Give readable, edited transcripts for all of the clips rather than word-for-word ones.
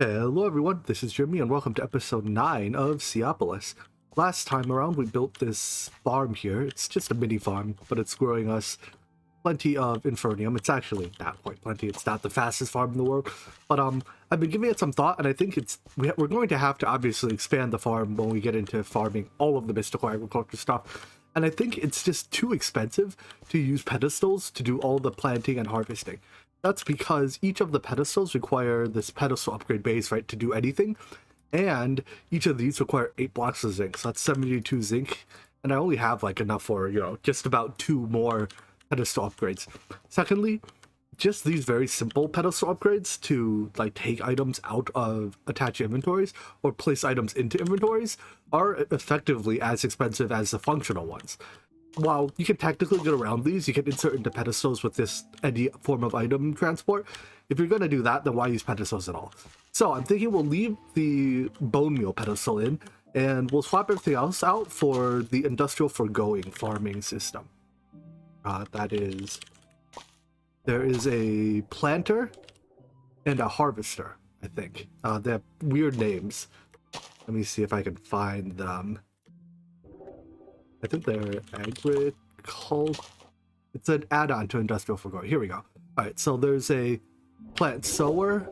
Hello everyone, this is Jimmy and welcome to episode 9 of Seaopolis. Last time around we built this farm here. It's just a mini farm, but it's growing us plenty of infernium. It's actually not quite plenty, it's not the fastest farm in the world. But I've been giving it some thought and I think we're going to have to obviously expand the farm when we get into farming all of the mystical agriculture stuff. And I think it's just too expensive to use pedestals to do all the planting and harvesting. That's because each of the pedestals require this pedestal upgrade base, right, to do anything. And each of these require 8 blocks of zinc, so that's 72 zinc. And I only have like enough for, just about 2 more pedestal upgrades. Secondly, just these very simple pedestal upgrades to like take items out of attached inventories or place items into inventories are effectively as expensive as the functional ones. While you can technically get around these, you can insert into pedestals with this any form of item transport. If you're going to do that, then why use pedestals at all? So I'm thinking we'll leave the bone meal pedestal in, and we'll swap everything else out for the industrial foregoing farming system. There is a planter and a harvester, I think. They have weird names. Let me see if I can find them. I think they're agricult. It's an add-on to industrial foregoing. Here we go. All right, so there's a plant sower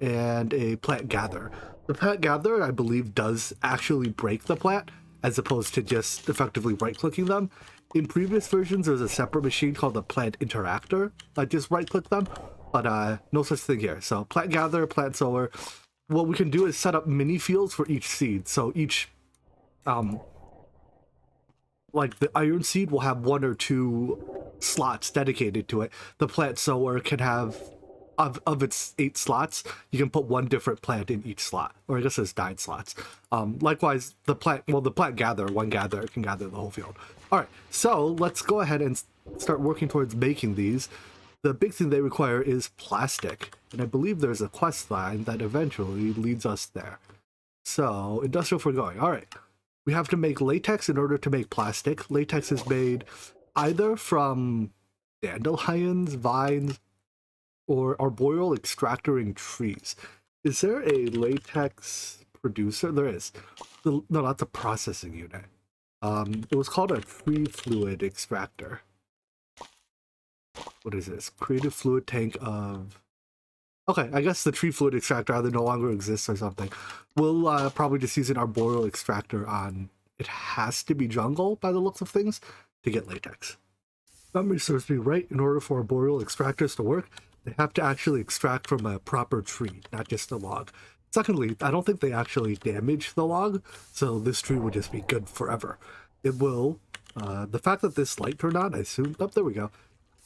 and a plant gatherer. The plant gatherer, I believe, does actually break the plant as opposed to just effectively right-clicking them. In previous versions, there's a separate machine called the plant interactor that just right-click them, but no such thing here. So plant gatherer, plant sower. What we can do is set up mini fields for each seed. So each like the iron seed will have 1 or 2 slots dedicated to it. The plant sower can have, of its 8 slots, you can put 1 different plant in each slot, or I guess there's 9 slots. Likewise, the plant gatherer, one gatherer can gather the whole field. All right, so let's go ahead and start working towards making these. The big thing they require is plastic, and I believe there's a quest line that eventually leads us there. So, industrial foregoing. All right. We have to make latex in order to make plastic. Latex is made either from dandelions, vines, or arboreal extractoring trees. Is there a latex producer? There is. No, that's a processing unit. It was called a tree fluid extractor. What is this? Creative fluid tank of... Okay, I guess the tree fluid extractor either no longer exists or something. We'll probably just use an arboreal extractor on, it has to be jungle by the looks of things, to get latex. Memory serves me right, in order for arboreal extractors to work, they have to actually extract from a proper tree, not just a log. Secondly, I don't think they actually damage the log, so this tree would just be good forever. It will, the fact that this light turned on, I assume, oh, there we go,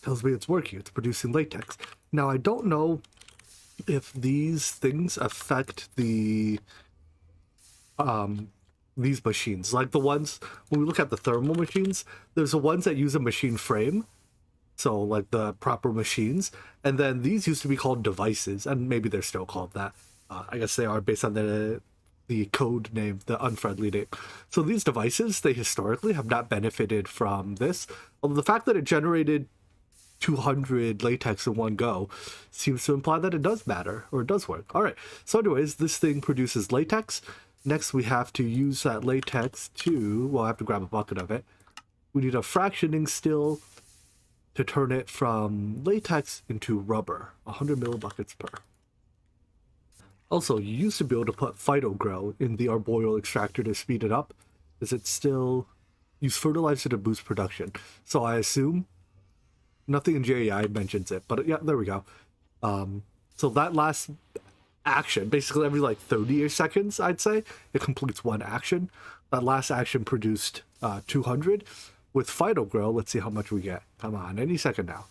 tells me it's working, it's producing latex. Now, I don't know if these things affect these machines, like the ones when we look at the thermal machines, there's the ones that use a machine frame, so like the proper machines, and then these used to be called devices, and maybe they're still called that. I guess they are based on the code name, the unfriendly name. So these devices, they historically have not benefited from this, although the fact that it generated 200 latex in one go seems to imply that it does matter, or it does work. All right, so anyways, this thing produces latex. Next, we have to use that latex to, well, I have to grab a bucket of it. We need a fractioning still to turn it from latex into rubber, 100 millibuckets per. Also, you used to be able to put phytogrow in the arboreal extractor to speed it up. Does it still use fertilizer to boost production? So I assume nothing in JEI mentions it, but yeah, there we go. So that last action, basically every like 30 seconds, I'd say, it completes 1 action. That last action produced 200. With phytogrow, let's see how much we get. Come on, any second now.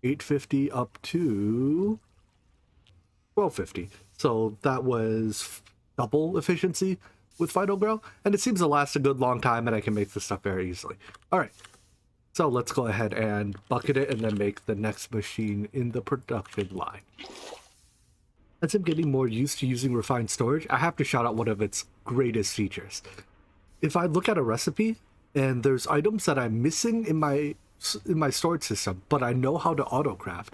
850 up to 1250. So that was double efficiency with phytogrow, and it seems to last a good long time, and I can make this stuff very easily. All right. So let's go ahead and bucket it and then make the next machine in the production line. As I'm getting more used to using refined storage, I have to shout out one of its greatest features. If I look at a recipe and there's items that I'm missing in my storage system, but I know how to autocraft,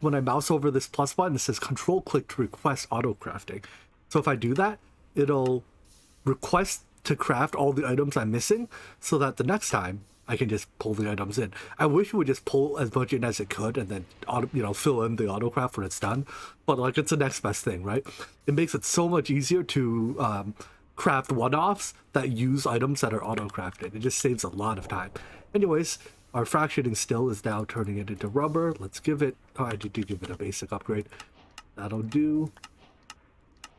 when I mouse over this plus button, it says control click to request auto crafting. So if I do that, it'll request to craft all the items I'm missing so that the next time I can just pull the items in. I wish it would just pull as much in as it could and then fill in the auto craft when it's done. But like, it's the next best thing, right? It makes it so much easier to craft one-offs that use items that are auto crafted. It just saves a lot of time. Anyways, our fractioning still is now turning it into rubber. Let's give it, I did give it a basic upgrade. That'll do.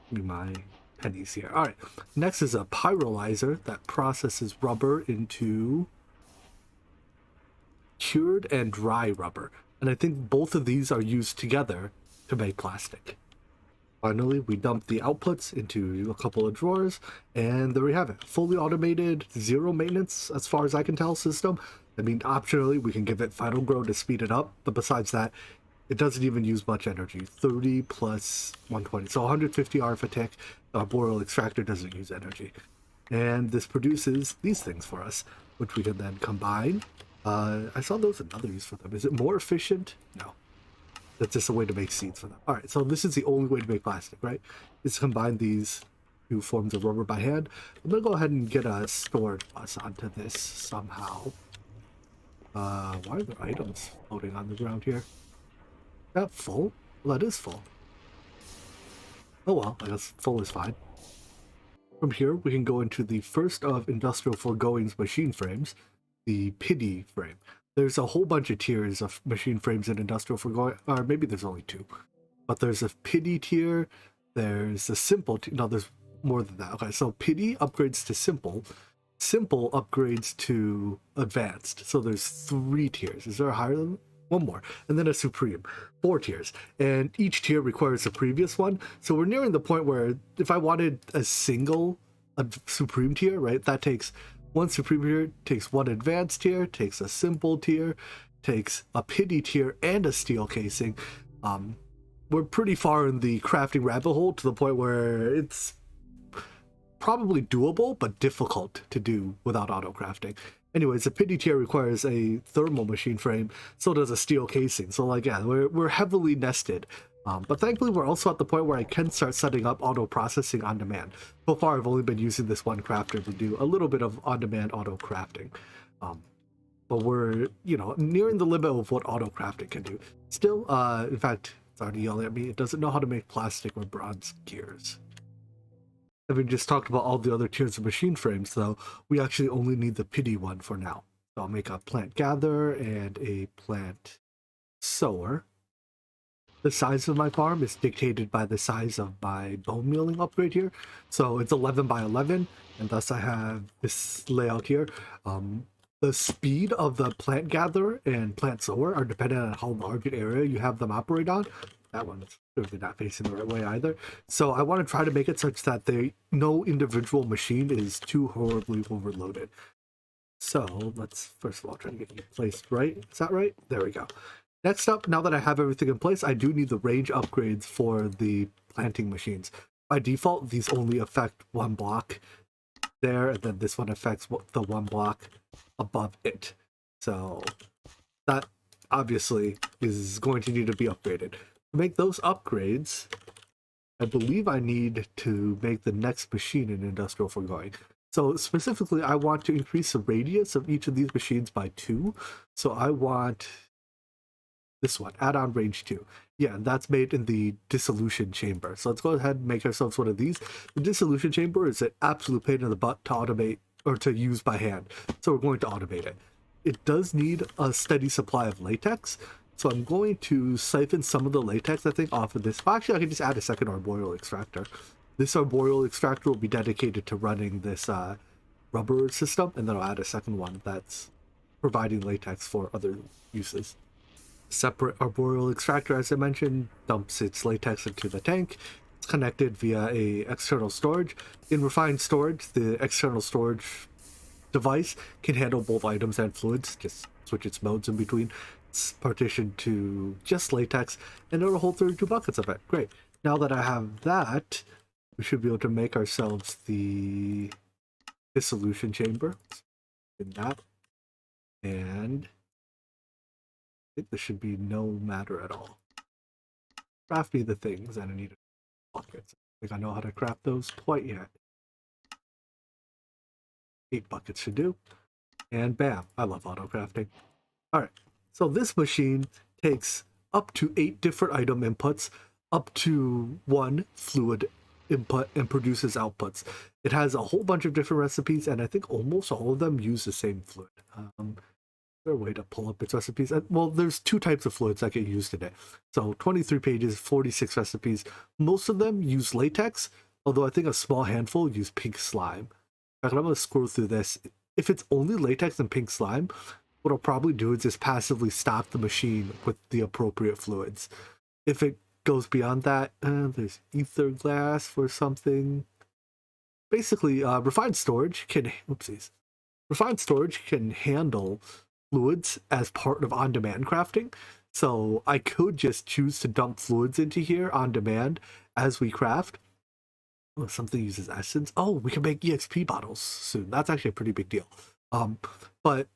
Give me my pennies here. All right, next is a pyrolyzer that processes rubber into cured and dry rubber. And I think both of these are used together to make plastic. Finally, we dump the outputs into a couple of drawers, and there we have it. Fully automated, zero maintenance, as far as I can tell, system. I mean, optionally, we can give it final grow to speed it up, but besides that, it doesn't even use much energy. 30 plus 120, so 150 R a tick. Our boreal extractor doesn't use energy. And this produces these things for us, which we can then combine. I saw those another use for them. Is it more efficient? No. That's just a way to make seeds for them. All right, so this is the only way to make plastic, right? Is to combine these two forms of rubber by hand. I'm gonna go ahead and get a storage bus onto this somehow. Why are there items floating on the ground here? Is that full? Well, that is full. Oh well, I guess full is fine. From here, we can go into the first of Industrial Foregoing's machine frames, the pity frame. There's a whole bunch of tiers of machine frames in Industrial Foregoing, or maybe there's only two. But there's a pity tier, there's a simple tier, no, there's more than that. Okay, so pity upgrades to simple, simple upgrades to advanced. So there's 3 tiers. Is there a higher than one more? And then a supreme, 4 tiers. And each tier requires the previous one. So we're nearing the point where if I wanted a supreme tier, right, that takes one supreme tier, takes one advanced tier, takes a simple tier, takes a pity tier, and a steel casing. We're pretty far in the crafting rabbit hole to the point where it's probably doable, but difficult to do without auto crafting. Anyways, a pity tier requires a thermal machine frame, so does a steel casing. So like, yeah, we're heavily nested. But thankfully, we're also at the point where I can start setting up auto processing on demand. So far, I've only been using this one crafter to do a little bit of on-demand auto crafting. But we're, nearing the limit of what auto crafting can do. Still, in fact, it's already yelling at me. It doesn't know how to make plastic or bronze gears. Having just talked about all the other tiers of machine frames, though, we actually only need the pity one for now. So I'll make a plant gatherer and a plant sower. The size of my farm is dictated by the size of my bone mealing upgrade here. So it's 11 by 11, and thus I have this layout here. The speed of the plant gatherer and plant sower are dependent on how large an area you have them operate on. That one's clearly not facing the right way either. So I want to try to make it such that no individual machine is too horribly overloaded. So let's first of all try to get you placed right. Is that right? There we go. Next up, now that I have everything in place, I do need the range upgrades for the planting machines. By default, these only affect one block there, and then this one affects the one block above it. So that obviously is going to need to be upgraded. To make those upgrades, I believe I need to make the next machine in Industrial Foregoing. So specifically, I want to increase the radius of each of these machines by 2. So I want this one, add-on range 2. Yeah, that's made in the dissolution chamber. So let's go ahead and make ourselves one of these. The dissolution chamber is an absolute pain in the butt to automate or to use by hand. So we're going to automate it. It does need a steady supply of latex. So I'm going to siphon some of the latex, I think, off of this. Well, actually, I can just add a second arboreal extractor. This arboreal extractor will be dedicated to running this rubber system, and then I'll add a second one that's providing latex for other uses. Separate arboreal extractor, as I mentioned, dumps its latex into the tank. It's connected via a external storage. In refined storage, the external storage device can handle both items and fluids, just switch its modes in between. It's partitioned to just latex, and it'll hold 32 buckets of it. Great. Now that I have that, we should be able to make ourselves the dissolution chamber. In that, and I think there should be no matter at all. craft me the things, and I need buckets. I think I know how to craft those quite yet. 8 buckets should do. And bam, I love auto crafting. All right, so this machine takes up to 8 different item inputs, up to 1 fluid input, and produces outputs. It has a whole bunch of different recipes, and I think almost all of them use the same fluid. Is there a way to pull up its recipes? Well, there's 2 types of fluids that get used today. So 23 pages, 46 recipes. Most of them use latex, although I think a small handful use pink slime. In fact, I'm going to scroll through this. If it's only latex and pink slime, what I'll probably do is just passively stock the machine with the appropriate fluids. If it goes beyond that, there's ether glass for something. Basically, refined storage can handle fluids as part of on-demand crafting. So I could just choose to dump fluids into here on demand as we craft. Oh, something uses essence. Oh, we can make EXP bottles soon. That's actually a pretty big deal. But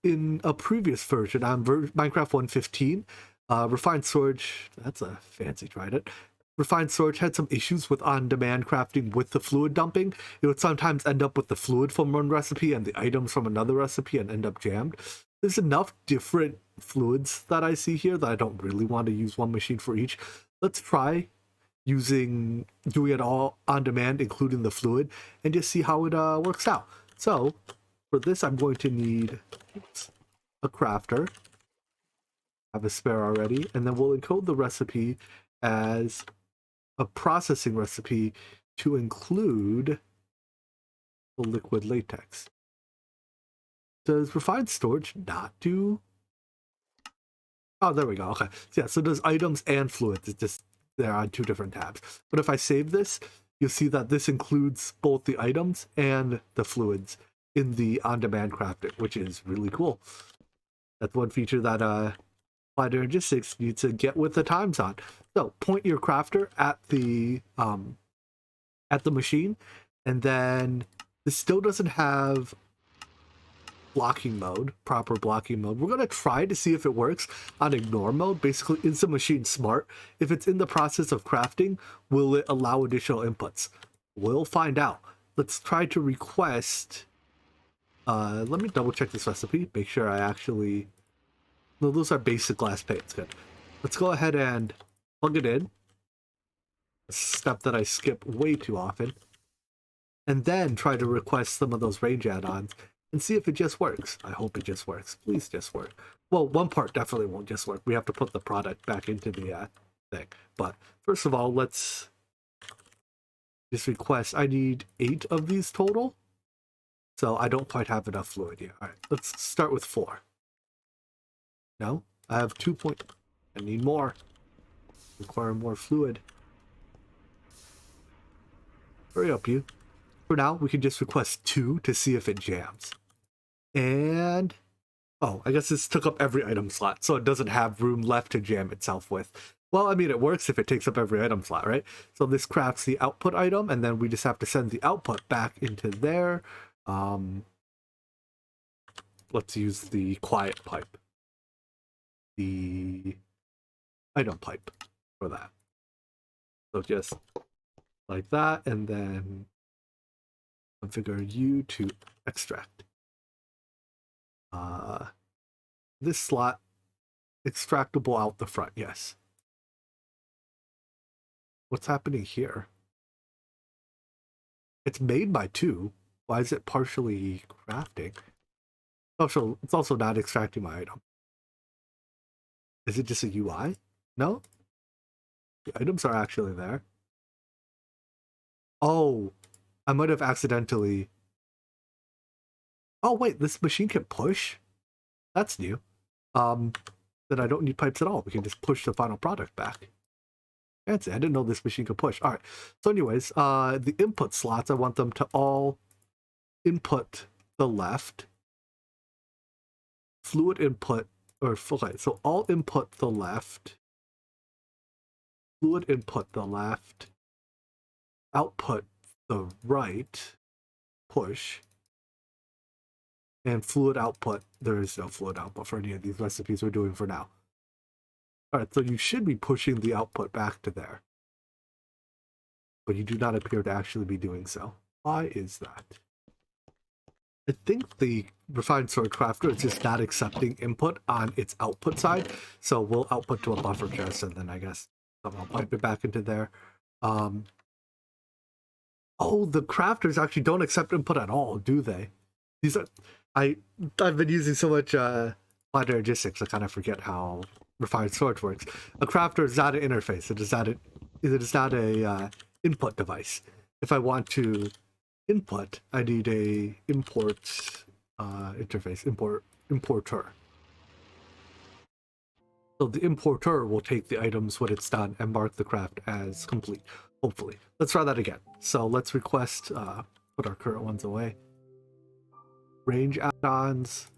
in a previous version on Minecraft 1.15, refined storage, that's a fancy trident. Refined storage had some issues with on-demand crafting with the fluid dumping. It would sometimes end up with the fluid from one recipe and the items from another recipe and end up jammed. There's enough different fluids that I see here that I don't really want to use one machine for each. Let's try doing it all on demand, including the fluid, and just see how it works out. So for this, I'm going to need a crafter. I have a spare already, and then we'll encode the recipe as a processing recipe to include the liquid latex. Does refined storage not do? Oh, there we go. Okay. So yeah, so does items and fluids. It's just they're on 2 different tabs. But if I save this, you'll see that this includes both the items and the fluids in the on-demand crafting, which is really cool. That's one feature that Applied Energistics needs to get with the times on. So point your crafter at the machine, and then this still doesn't have proper blocking mode. We're going to try to see if it works on ignore mode. Basically, is the machine smart? If it's in the process of crafting, will it allow additional inputs? We'll find out. Let's try to request. Let me double check this recipe, make sure I actually. No, those are basic glass paints. Good. Let's go ahead and plug it in. A step that I skip way too often. And then try to request some of those range add-ons and see if it just works. I hope it just works. Please just work. Well, one part definitely won't just work. We have to put the product back into the thing. But first of all, let's just request. I need 8 of these total. So I don't quite have enough fluid yet. All right, let's start with 4. No, I have 2 point. I need more. Require more fluid. Hurry up, you. For now, we can just request 2 to see if it jams. And oh, I guess this took up every item slot, so it doesn't have room left to jam itself with. Well, I mean, it works if it takes up every item slot, right? So this crafts the output item, and then we just have to send the output back into there. Let's use the quiet pipe. The item pipe for that. So just like that, and then configure U to extract. This slot, extractable out the front, yes. What's happening here? It's made by 2. Why is it partially crafting? It's also not extracting my item. Is it just a UI? No? The items are actually there. Oh, I might have accidentally. Oh wait, this machine can push? That's new. Then I don't need pipes at all. We can just push the final product back. Fancy. I didn't know this machine could push. All right. So anyways, the input slots, I want them to all input the left. Fluid input, or okay, so all input the left. Fluid input the left. Output the right. Push. And fluid output, there is no fluid output for any of these recipes we're doing for now. All right, so you should be pushing the output back to there, but you do not appear to actually be doing so. Why is that? I think the refined sword crafter is just not accepting input on its output side, so we'll output to a buffer chest, and then I guess somehow pipe it back into there. Oh, the crafters actually don't accept input at all, do they? These are I've been using so much binary logistics, I kind of forget how refined sword works. A crafter is not an interface. It is not a input device. If I want to input, I need a import interface, importer. So the importer will take the items when it's done and mark the craft as complete, hopefully. Let's try that again. So let's request, put our current ones away. Range add-ons.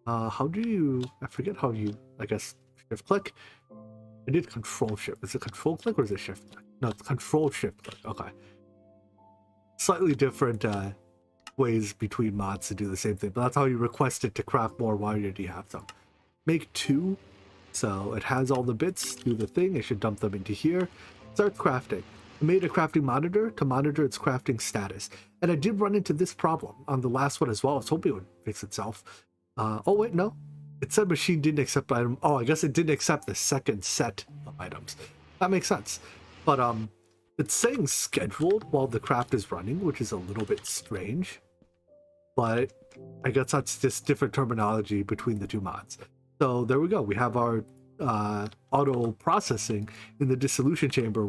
How do you, I forget how you, I guess, shift click? I did control shift. Is it control click or is it shift click? No, it's control shift click. Okay. Slightly different ways between mods to do the same thing, but that's how you request it to craft more. Why do you have them? Make 2. So it has all the bits, do the thing. It should dump them into here. Start crafting. I made a crafting monitor to monitor its crafting status. And I did run into this problem on the last one as well. I was hoping it would fix itself. Oh wait, no. It said machine didn't accept item. Oh, I guess it didn't accept the second set of items. That makes sense. But it's saying scheduled while the craft is running, which is a little bit strange. But I guess that's just different terminology between the two mods. So there we go. We have our auto processing in the dissolution chamber,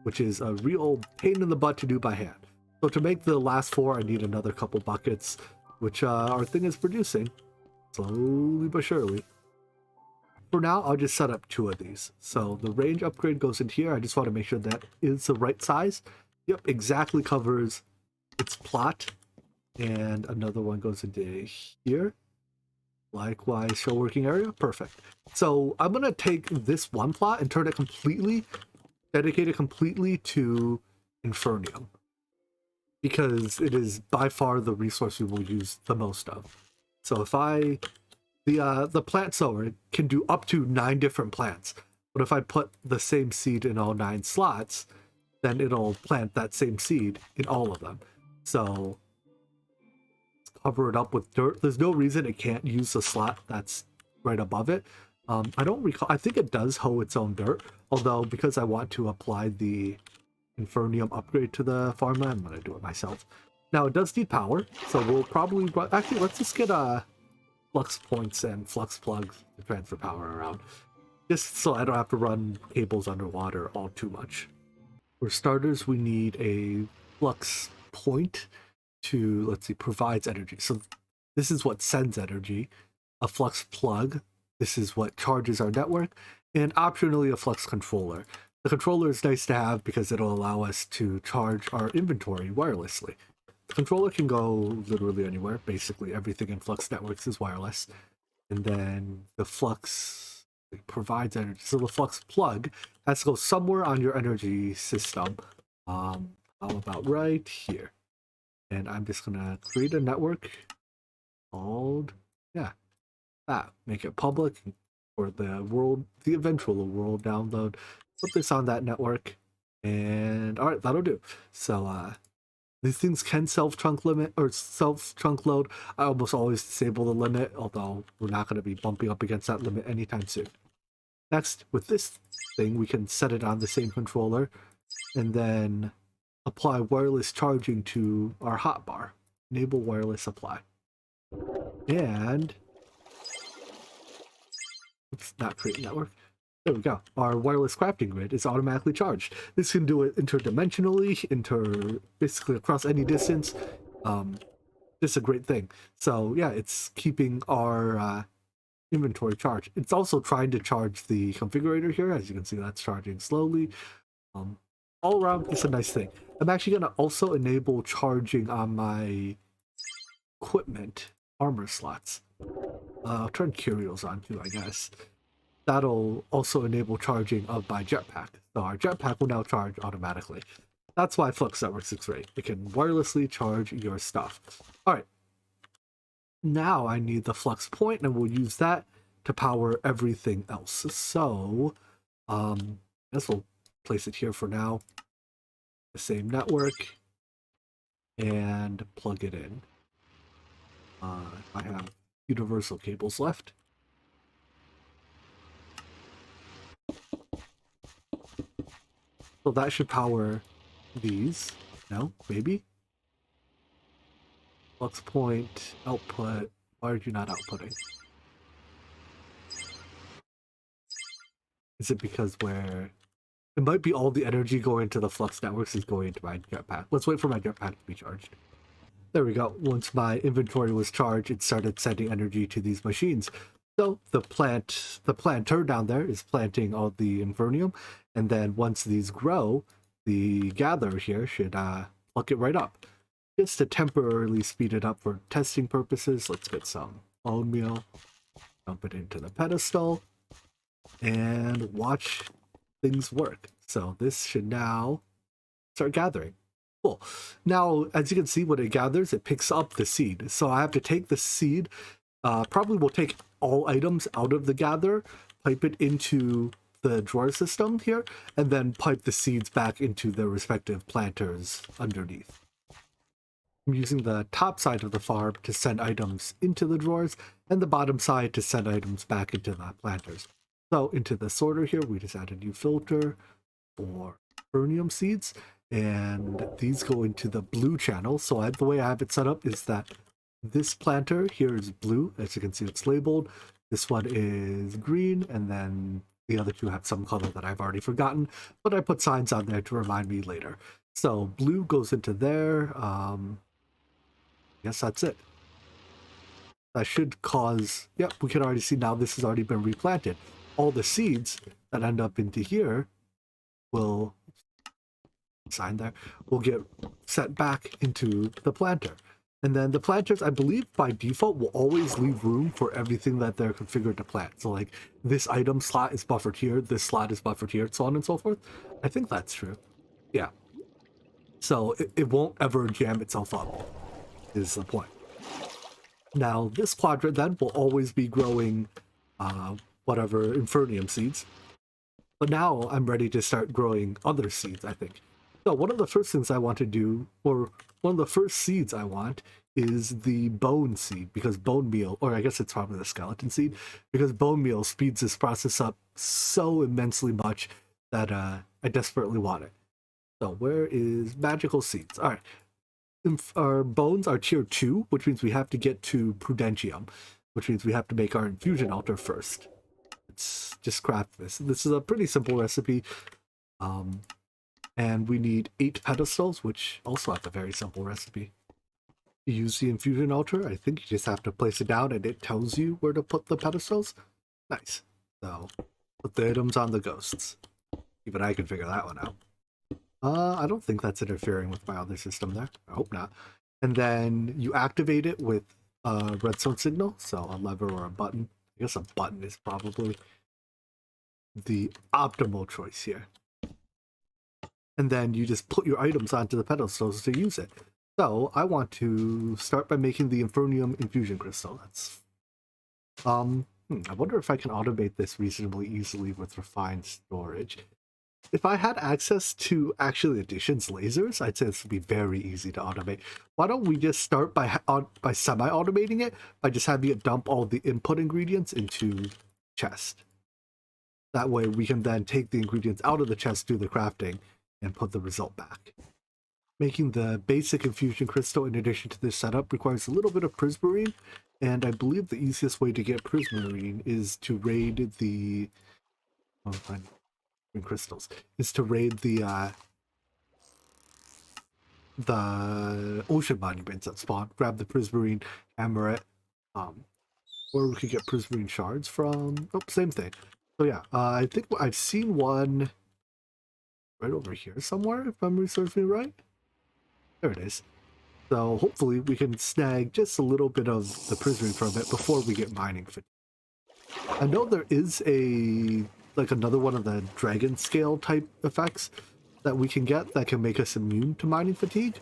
which is a real pain in the butt to do by hand. So to make the last 4, I need another couple buckets, which our thing is producing slowly but surely. For now, I'll just set up 2 of these. So the range upgrade goes in here. I just want to make sure that is the right size. Yep, exactly covers its plot. And another one goes into here. Likewise, show working area. Perfect. So I'm going to take this one plot and turn it completely, dedicate it completely to Infernium, because it is by far the resource we will use the most of. So if the plant sower can do up to 9 different plants, but if I put the same seed in all 9 slots, then it'll plant that same seed in all of them. So cover it up with dirt. There's no reason it can't use the slot that's right above it. I don't recall. I think it does hoe its own dirt, although because I want to apply the Infernium upgrade to the farmland, I'm going to do it myself. Now it does need power, so we'll probably run, actually let's just get flux points and flux plugs to transfer power around, just so I don't have to run cables underwater all too much. For starters, we need a flux point to, let's see, provides energy. So this is what sends energy. A flux plug, this is what charges our network, and optionally a flux controller. The controller is nice to have because it'll allow us to charge our inventory wirelessly. The controller can go literally anywhere. Basically everything in Flux networks is wireless. And then the flux provides energy. So the flux plug has to go somewhere on your energy system. How about right here? And I'm just gonna create a network called, make it public for the world, the eventual world download. Put this on that network, and all right, that'll do. So these things can self-trunk limit or self-trunk load. I almost always disable the limit, although we're not going to be bumping up against that limit anytime soon. Next, with this thing, we can set it on the same controller and then apply wireless charging to our hotbar. Enable wireless supply. And let's not create network. There we go. Our wireless crafting grid is automatically charged. This can do it interdimensionally, basically across any distance. Just a great thing. So yeah, it's keeping our inventory charged. It's also trying to charge the configurator here. As you can see, that's charging slowly. All around, it's a nice thing. I'm actually going to also enable charging on my equipment armor slots. I'll turn curios on too, I guess. That'll also enable charging of my jetpack. So our jetpack will now charge automatically. That's why Flux Networks is great. It can wirelessly charge your stuff. All right. Now I need the flux point, and we'll use that to power everything else. So, I guess we'll place it here for now. The same network, and plug it in. I have universal cables left. So that should power these. No, maybe? Flux point, output. Why are you not outputting? Is it because where... It might be all the energy going to the flux networks is going into my jetpack. Let's wait for my jetpack to be charged. There we go. Once my inventory was charged, it started sending energy to these machines. So the planter down there is planting all the infernium, and then once these grow, the gatherer here should pluck it right up. Just to temporarily speed it up for testing purposes, let's get some bone meal, dump it into the pedestal, and watch things work. So this should now start gathering. Cool. Now, as you can see, when it gathers, it picks up the seed. So I have to take the seed, probably will take all items out of the gather, pipe it into the drawer system here, and then pipe the seeds back into their respective planters underneath. I'm using the top side of the farm to send items into the drawers, and the bottom side to send items back into the planters. So into the sorter here, we just add a new filter for fernium seeds, and these go into the blue channel. So the way I have it set up is that this planter here is blue. As you can see, it's labeled. This one is green, and then the other two have some color that I've already forgotten, but I put signs on there to remind me later. So blue goes into there. Yes, that's it. That should cause, yep, we can already see now this has already been replanted. All the seeds that end up into here will, sign there, will get set back into the planter. And then the planters, I believe by default, will always leave room for everything that they're configured to plant. So like this item slot is buffered here, this slot is buffered here, so on and so forth. I think that's true. Yeah. So it won't ever jam itself up, is the point. Now this quadrant then will always be growing whatever infernium seeds. But now I'm ready to start growing other seeds, I think. So one of the first things I want to do, or one of the first seeds I want, is the bone seed, because bone meal, or I guess it's probably the skeleton seed, because bone meal speeds this process up so immensely much that I desperately want it. So where is magical seeds? All right. Our bones are tier 2, which means we have to get to prudentium, which means we have to make our infusion altar first. Let's just craft this. This is a pretty simple recipe. And we need 8 pedestals, which also have a very simple recipe. You use the infusion altar. I think you just have to place it down and it tells you where to put the pedestals. Nice. So put the items on the ghosts. Even I can figure that one out. I don't think that's interfering with my other system there. I hope not. And then you activate it with a redstone signal, so a lever or a button. I guess a button is probably the optimal choice here. And then you just put your items onto the pedestals to use it. So I want to start by making the infernium infusion crystal. That's I wonder if I can automate this reasonably easily with refined storage. If I had access to actually Addition's lasers, I'd say this would be very easy to automate. Why don't we just start by semi-automating it, by just having it dump all the input ingredients into chest. That way we can then take the ingredients out of the chest, do the crafting, and put the result back. Making the basic infusion crystal in addition to this setup requires a little bit of prismarine, and I believe the easiest way to get prismarine is to raid the crystals, is to raid the ocean monuments that spawn, grab the prismarine, hammer it, or we could get prismarine shards from, same thing. So yeah, I think I've seen one right over here somewhere, if memory serves me right. There it is. So hopefully we can snag just a little bit of the prismarine from it before we get mining fatigue. I know there is another one of the dragon scale type effects that we can get that can make us immune to mining fatigue,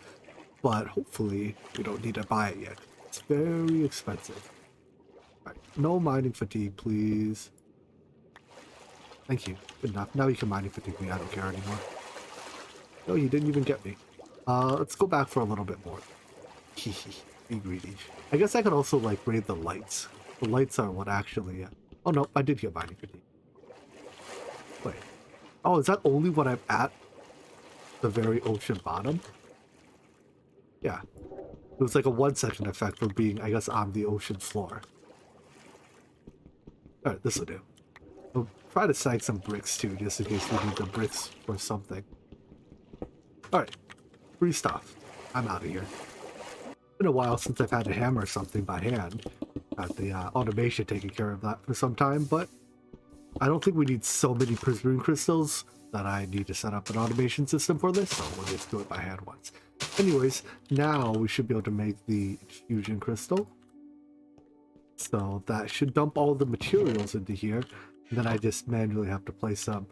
but hopefully we don't need to buy it yet. It's very expensive. All right, no mining fatigue, please. Thank you. Good enough. Now you can mining fatigue me. I don't care anymore. No, you didn't even get me. Let's go back for a little bit more. Be greedy. I guess I could also like raid the lights. The lights are what actually. Oh no, I did get mining fatigue. Wait. Oh, is that only when I'm at the very ocean bottom? Yeah. It was like a 1-second effect for being, I guess, on the ocean floor. Alright, this will do. I'll try to snag some bricks too, just in case we need the bricks for something. Alright. Free stuff. I'm out of here. It's been a while since I've had to hammer something by hand. Got the automation taking care of that for some time, but I don't think we need so many prismarine crystals that I need to set up an automation system for this, so we'll just do it by hand once. Anyways, now we should be able to make the infusion crystal. So that should dump all the materials into here, and then I just manually have to place them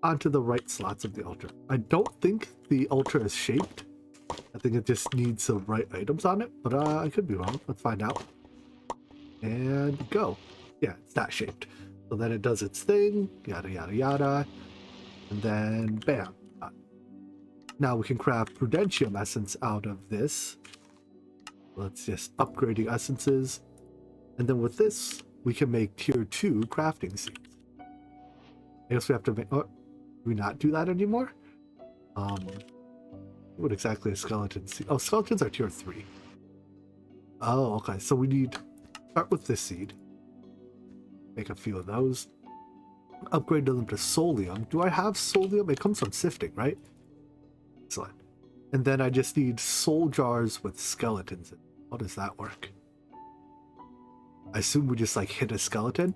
onto the right slots of the altar. I don't think the altar is shaped. I think it just needs the right items on it, but I could be wrong. Let's find out. And go. Yeah, it's that shaped. So then it does its thing, yada yada yada, and then bam. Now we can craft prudentium essence out of this. Let's just upgrading essences. And then with this, we can make tier 2 crafting seeds. I guess we have to make... Oh, do we not do that anymore? What exactly is skeleton seed? Oh, skeletons are tier 3. Oh, okay. So we need... Start with this seed. Make a few of those. Upgrade them to solium. Do I have solium? It comes from sifting, right? Excellent. And then I just need soul jars with skeletons in. How does that work? I assume we just like hit a skeleton.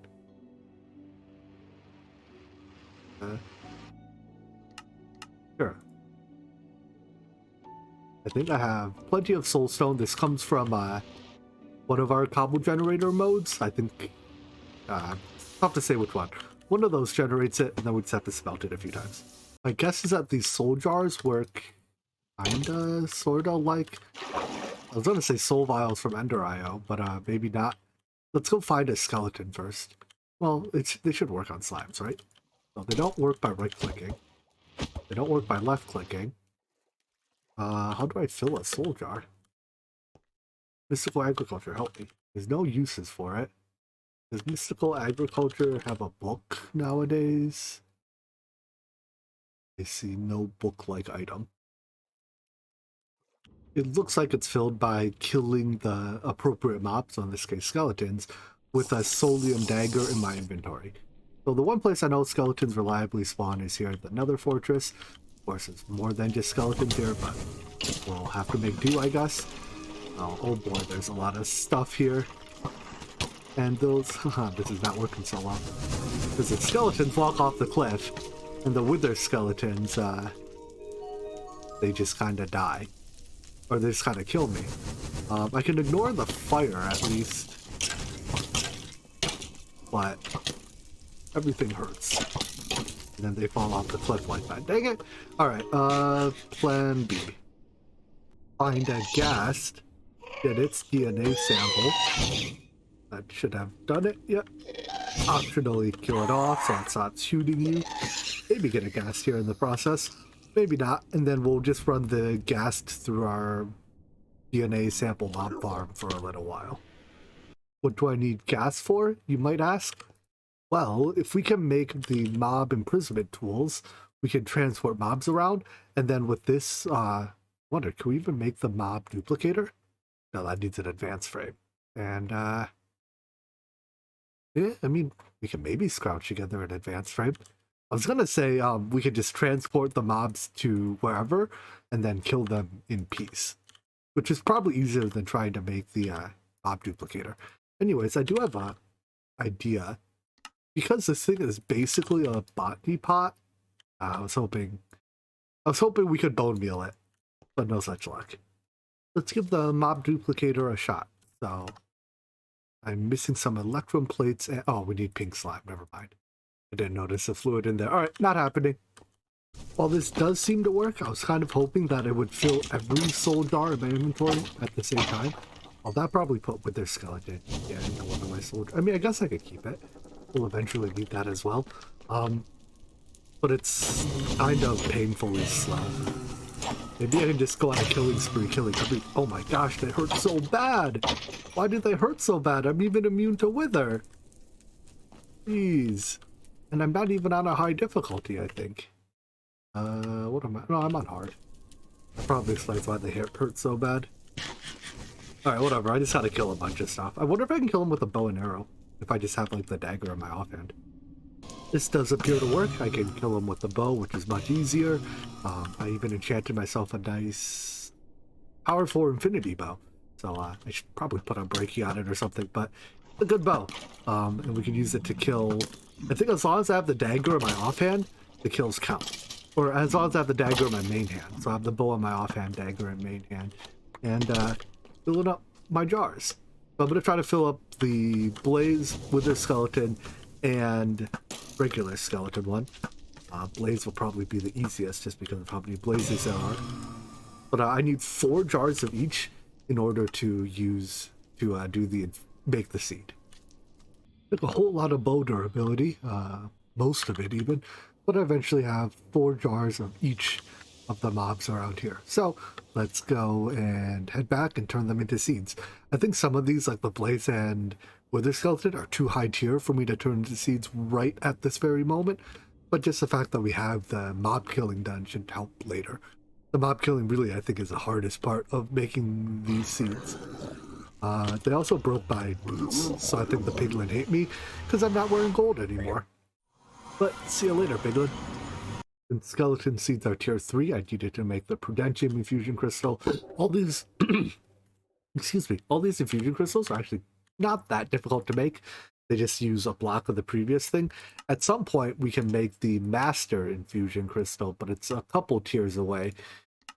Sure. I think I have plenty of soulstone. This comes from one of our cobble generator modes. I think I'll have to say which one. One of those generates it, and then we just have to smelt it a few times. My guess is that these soul jars work kinda, sorta like... I was gonna say soul vials from Ender.io, but maybe not. Let's go find a skeleton first. Well, they should work on slimes, right? No, they don't work by right-clicking. They don't work by left-clicking. How do I fill a soul jar? Mystical agriculture, help me. There's no uses for it. Does mystical agriculture have a book nowadays? I see no book-like item. It looks like it's filled by killing the appropriate mobs, so in this case skeletons, with a solium dagger in my inventory. So the one place I know skeletons reliably spawn is here at the Nether Fortress. Of course, it's more than just skeletons here, but we'll have to make do, I guess. Oh boy, there's a lot of stuff here. And those... this is not working so well. Because the skeletons walk off the cliff, and the wither skeletons, they just kind of die. Or they just kind of kill me. I can ignore the fire, at least. But everything hurts. And then they fall off the cliff like that. Dang it! Alright, plan B. Find a ghast. Get its DNA sample. That should have done it, yep. Optionally kill it off so it's not shooting you. Maybe get a ghast here in the process. Maybe not, and then we'll just run the ghast through our DNA sample mob farm for a little while. What do I need ghast for, you might ask? Well, if we can make the mob imprisonment tools, we can transport mobs around, and then with this, wonder, can we even make the mob duplicator? No, that needs an advanced frame. And, yeah, I mean, we can maybe scrouch together an advanced frame. I was gonna say we could just transport the mobs to wherever and then kill them in peace, which is probably easier than trying to make the mob duplicator. Anyways, I do have a idea. Because this thing is basically a botany pot, I was hoping we could bone meal it, but no such luck. Let's give the mob duplicator a shot. So I'm missing some electrum plates and oh, we need pink slime, never mind. I didn't notice the fluid in there. Alright, not happening. While this does seem to work, I was kind of hoping that it would fill every soul jar in my inventory at the same time. Oh, that probably put with their skeleton. Yeah, into one of my soldiers. I mean, I guess I could keep it. We'll eventually need that as well. But it's kind of painfully slow. Maybe I can just go on a killing spree, killing every... Oh my gosh, they hurt so bad! Why did they hurt so bad? I'm even immune to wither! Jeez. And I'm not even on a high difficulty, I think. What am I? No, I'm on hard. That probably explains why they hurt so bad. Alright, whatever. I just had to kill a bunch of stuff. I wonder if I can kill them with a bow and arrow. If I just have, like, the dagger in my offhand. This does appear to work. I can kill them with the bow, which is much easier. I even enchanted myself a nice powerful infinity bow. So I should probably put a breaking on it or something, but a good bow. And we can use it to kill... I think as long as I have the dagger in my offhand, the kills count. Or as long as I have the dagger in my main hand. So I have the bow in my offhand, dagger in main hand. And filling up my jars. So I'm going to try to fill up the blaze, wither skeleton, and regular skeleton one. Blaze will probably be the easiest just because of how many blazes there are. But I need 4 jars of each in order to use to make the seed. Took a whole lot of bow durability, most of it even, but I eventually have 4 jars of each of the mobs around here. So let's go and head back and turn them into seeds. I think some of these, like the blaze and wither skeleton, are too high tier for me to turn into seeds right at this very moment, but just the fact that we have the mob killing done should help later. The mob killing really, I think, is the hardest part of making these seeds. They also broke my boots, so I think the piglin hate me because I'm not wearing gold anymore. But see you later, piglin. And skeleton seeds are tier 3. I needed to make the prudentium infusion crystal. All these, excuse me, all these infusion crystals are actually not that difficult to make. They just use a block of the previous thing. At some point, we can make the master infusion crystal, but it's a couple tiers away.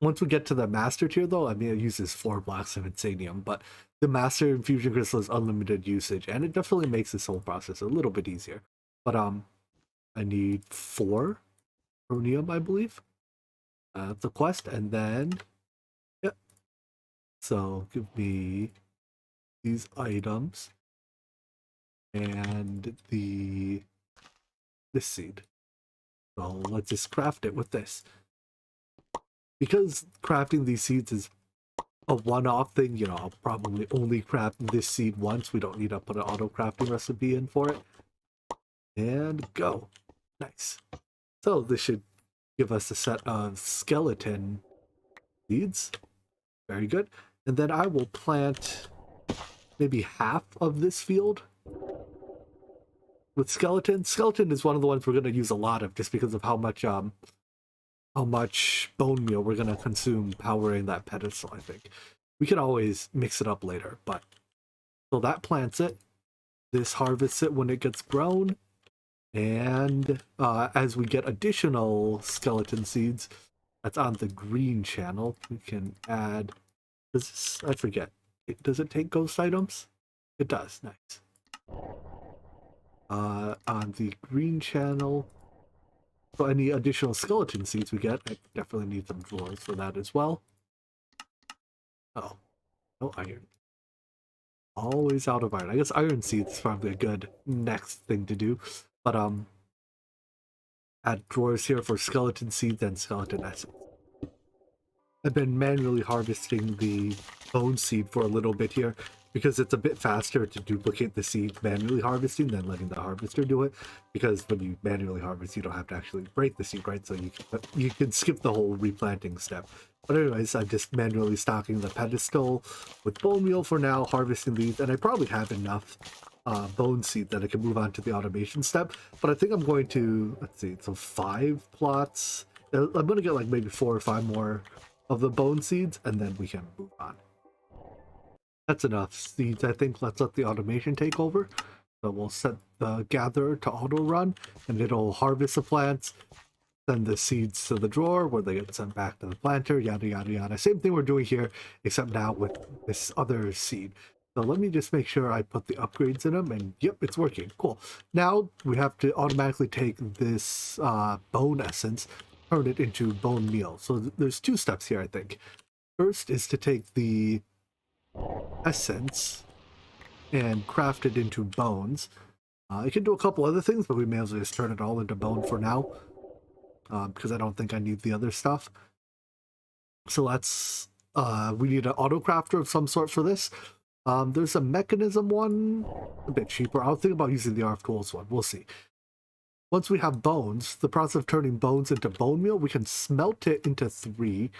Once we get to the master tier, though, I mean, it uses 4 blocks of insanium, but the master infusion crystal is unlimited usage, and it definitely makes this whole process a little bit easier. But I need 4 chromium, I believe. That's a quest, and then yep. So give me these items and this seed. So let's just craft it with this. Because crafting these seeds is a one-off thing, you know, I'll probably only craft this seed once. We don't need to put an auto-crafting recipe in for it. And go. Nice. So this should give us a set of skeleton seeds. Very good. And then I will plant maybe half of this field with skeleton. Skeleton is one of the ones we're going to use a lot of just because of how much bone meal we're going to consume powering that pedestal, I think. We can always mix it up later, but... So that plants it. This harvests it when it gets grown. And as we get additional skeleton seeds, that's on the green channel, we can add... I forget. Does it take ghost items? It does. Nice. On the green channel... So any additional skeleton seeds we get, I definitely need some drawers for that as well. Oh, no iron. Always out of iron. I guess iron seeds is probably a good next thing to do. But add drawers here for skeleton seeds and skeleton essence. I've been manually harvesting the bone seed for a little bit here because it's a bit faster to duplicate the seed manually harvesting than letting the harvester do it, because when you manually harvest you don't have to actually break the seed, right? So you can skip the whole replanting step. But anyways, I'm just manually stocking the pedestal with bone meal for now, harvesting these, and I probably have enough bone seed that I can move on to the automation step. But I think I'm going to, let's see, so 5 plots. I'm going to get like maybe 4 or 5 more of the bone seeds, and then we can move on. That's enough seeds, I think. Let's let the automation take over. So we'll set the gatherer to auto run, and it'll harvest the plants, send the seeds to the drawer where they get sent back to the planter, yada yada yada. Same thing we're doing here, except now with this other seed. So let me just make sure I put the upgrades in them, and yep, it's working. Cool. Now we have to automatically take this bone essence, turn it into bone meal. So there's 2 steps here, I think. First is to take the essence and craft it into bones. It can do a couple other things, but we may as well just turn it all into bone for now, because I don't think I need the other stuff. So let's, we need an auto crafter of some sort for this. There's a mechanism one, a bit cheaper. I'll think about using the RF Tools one. We'll see. Once we have bones, the process of turning bones into bone meal, we can smelt it into 3,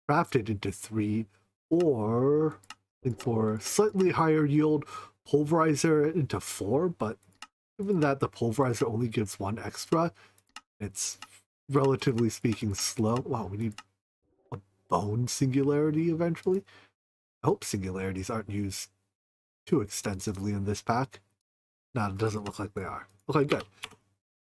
craft it into 3, or I think for slightly higher yield, pulverizer it into 4, but given that the pulverizer only gives 1 extra, it's relatively speaking slow. Wow, we need a bone singularity eventually. I hope singularities aren't used too extensively in this pack. No, it doesn't look like they are. Okay, good.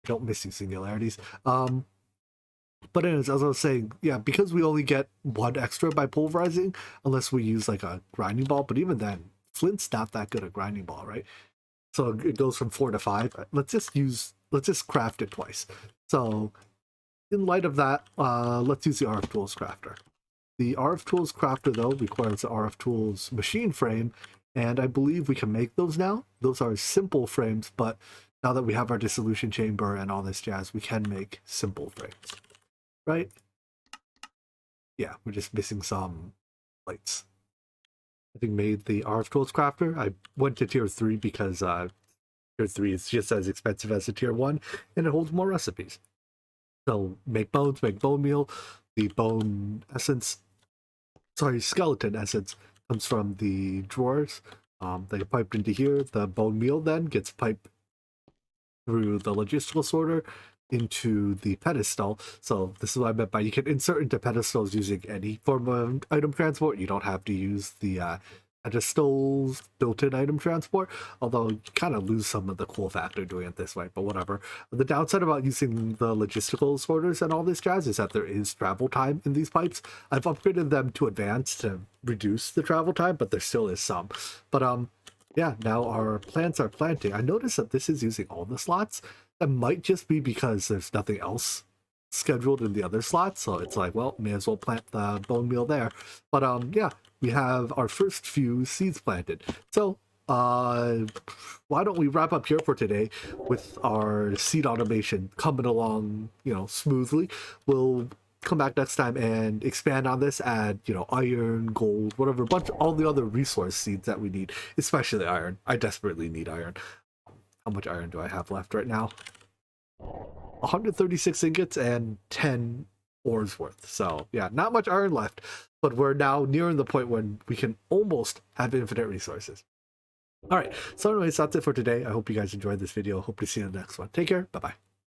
Don't miss you, singularities. But anyways, as I was saying, yeah, because we only get 1 extra by pulverizing, unless we use like a grinding ball, but even then, flint's not that good at grinding ball, right? So it goes from 4 to 5. Let's just craft it twice. So in light of that, let's use the RF Tools crafter. The RF Tools crafter, though, requires the RF Tools machine frame, and I believe we can make those now. Those are simple frames, but now that we have our dissolution chamber and all this jazz, we can make simple frames, right? Yeah, we're just missing some plates. I think made the RF Tools crafter. I went to tier 3 because tier 3 is just as expensive as the tier 1, and it holds more recipes. So make bones, make bone meal. The bone essence, skeleton essence comes from the drawers. They get piped into here. The bone meal then gets piped through the logistical sorter into the pedestal. So this is what I meant by you can insert into pedestals using any form of item transport. You don't have to use the pedestals built-in item transport, although you kind of lose some of the cool factor doing it this way, but whatever. The downside about using the logistical sorters and all this jazz is that there is travel time in these pipes. I've upgraded them to advanced to reduce the travel time, but there still is some. But yeah, now our plants are planting. I noticed that this is using all the slots. That might just be because there's nothing else scheduled in the other slots, so it's like, well, may as well plant the bone meal there. But yeah, we have our first few seeds planted. So why don't we wrap up here for today with our seed automation coming along, smoothly. We'll come back next time and expand on this, add, iron, gold, whatever, all the other resource seeds that we need, especially iron. I desperately need iron. How much iron do I have left right now? 136 ingots and 10 ores worth. So yeah, not much iron left, but we're now nearing the point when we can almost have infinite resources. All right, so anyways, that's it for today. I hope you guys enjoyed this video. Hope to see you in the next one. Take care. Bye-bye.